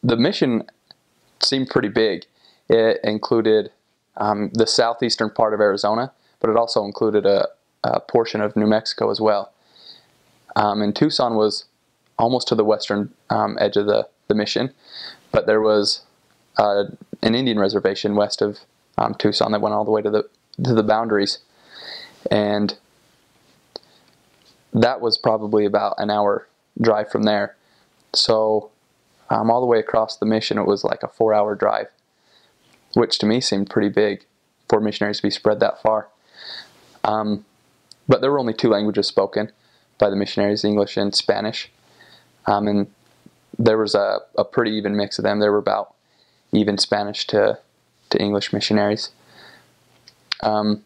the mission seemed pretty big. It included the southeastern part of Arizona, but it also included a portion of New Mexico as well. And Tucson was almost to the western edge of the mission, but there was an Indian reservation west of Tucson that went all the way to the boundaries, and that was probably about an hour drive from there. So all the way across the mission, it was like a 4-hour drive, which to me seemed pretty big for missionaries to be spread that far. But there were only 2 languages spoken by the missionaries, English and Spanish. And there was a pretty even mix of them. There were about even Spanish to English missionaries. But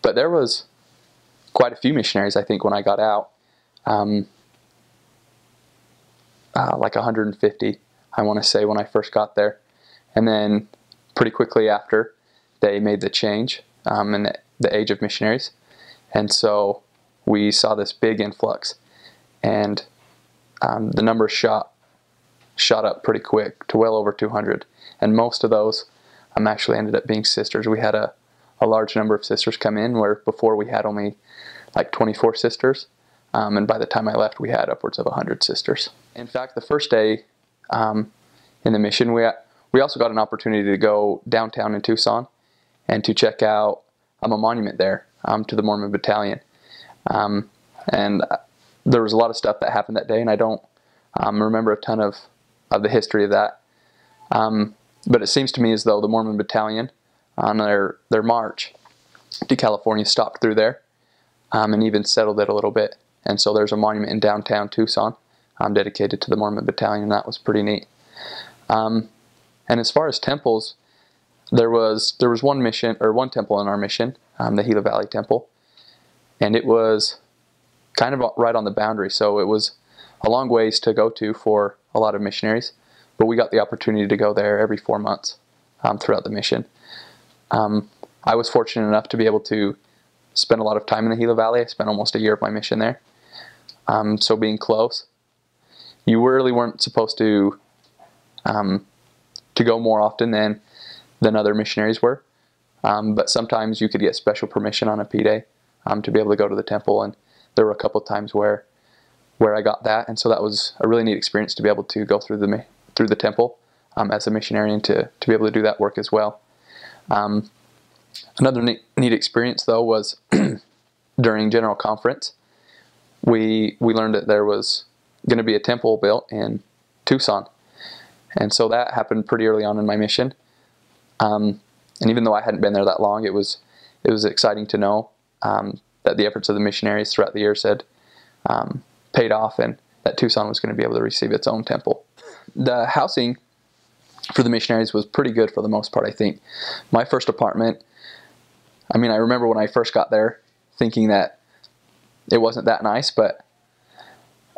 there was quite a few missionaries, I think, when I got out. Like 150, I want to say, when I first got there. And then pretty quickly after, they made the change in the age of missionaries. And so we saw this big influx. And the numbers shot up pretty quick to well over 200. And most of those actually ended up being sisters. We had a large number of sisters come in, where before we had only like 24 sisters. And by the time I left, we had upwards of 100 sisters. In fact, the first day in the mission, we also got an opportunity to go downtown in Tucson and to check out a monument there to the Mormon Battalion. And there was a lot of stuff that happened that day, and I don't remember a ton of the history of that. But it seems to me as though the Mormon Battalion on their march to California stopped through there and even settled it a little bit. And so there's a monument in downtown Tucson dedicated to the Mormon Battalion, and that was pretty neat. And as far as temples, there was one temple in our mission, the Gila Valley Temple, and it was kind of right on the boundary, so it was a long ways to go to for a lot of missionaries, but we got the opportunity to go there every 4 months throughout the mission. I was fortunate enough to be able to spend a lot of time in the Gila Valley. I spent almost a year of my mission there. So being close, you really weren't supposed to go more often than other missionaries were. But sometimes you could get special permission on a P-Day to be able to go to the temple, and there were a couple of times where I got that, and so that was a really neat experience to be able to go through the temple as a missionary, and to be able to do that work as well. Another neat experience, though, was during General Conference. We learned that there was going to be a temple built in Tucson, and so that happened pretty early on in my mission. And even though I hadn't been there that long, it was exciting to know that the efforts of the missionaries throughout the years had paid off, and that Tucson was going to be able to receive its own temple. The housing for the missionaries was pretty good for the most part, I think. My first apartment, I remember when I first got there thinking that it wasn't that nice, but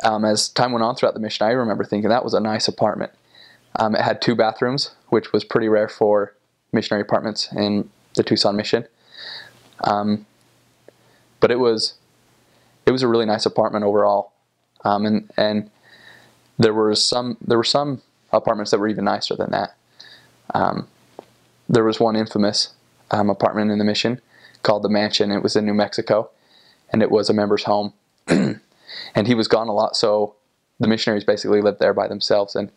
as time went on throughout the mission, I remember thinking that was a nice apartment. It had 2 bathrooms, which was pretty rare for missionary apartments in the Tucson mission. But it was a really nice apartment overall. And there were some apartments that were even nicer than that. There was one infamous apartment in the mission called the Mansion. It was in New Mexico, and it was a member's home. And he was gone a lot, so the missionaries basically lived there by themselves, and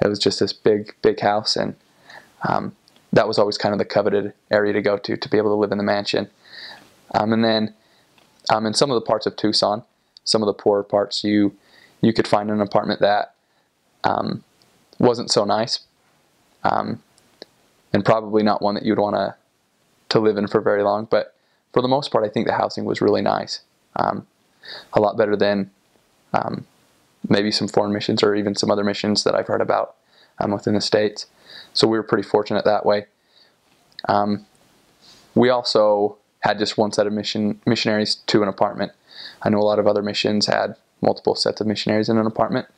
it was just this big house, and that was always kind of the coveted area to go to be able to live in the Mansion. And then in some of the parts of Tucson, some of the poorer parts, you could find an apartment that wasn't so nice, and probably not one that you'd want to live in for very long. But for the most part, I think the housing was really nice, a lot better than maybe some foreign missions or even some other missions that I've heard about within the States. So we were pretty fortunate that way. We also had just one set of missionaries to an apartment. I know a lot of other missions had multiple sets of missionaries in an apartment,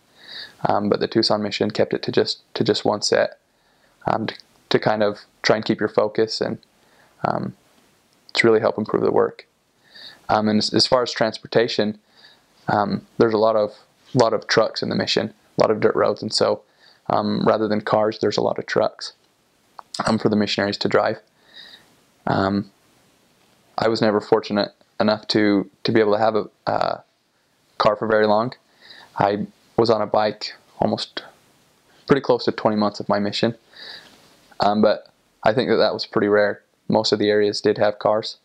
but the Tucson mission kept it to just one set, to kind of try and keep your focus and to really help improve the work. And as far as transportation, there's a lot of trucks in the mission, a lot of dirt roads, and so Rather than cars, there's a lot of trucks for the missionaries to drive. I was never fortunate enough to be able to have a car for very long. I was on a bike almost pretty close to 20 months of my mission, but I think that was pretty rare. Most of the areas did have cars.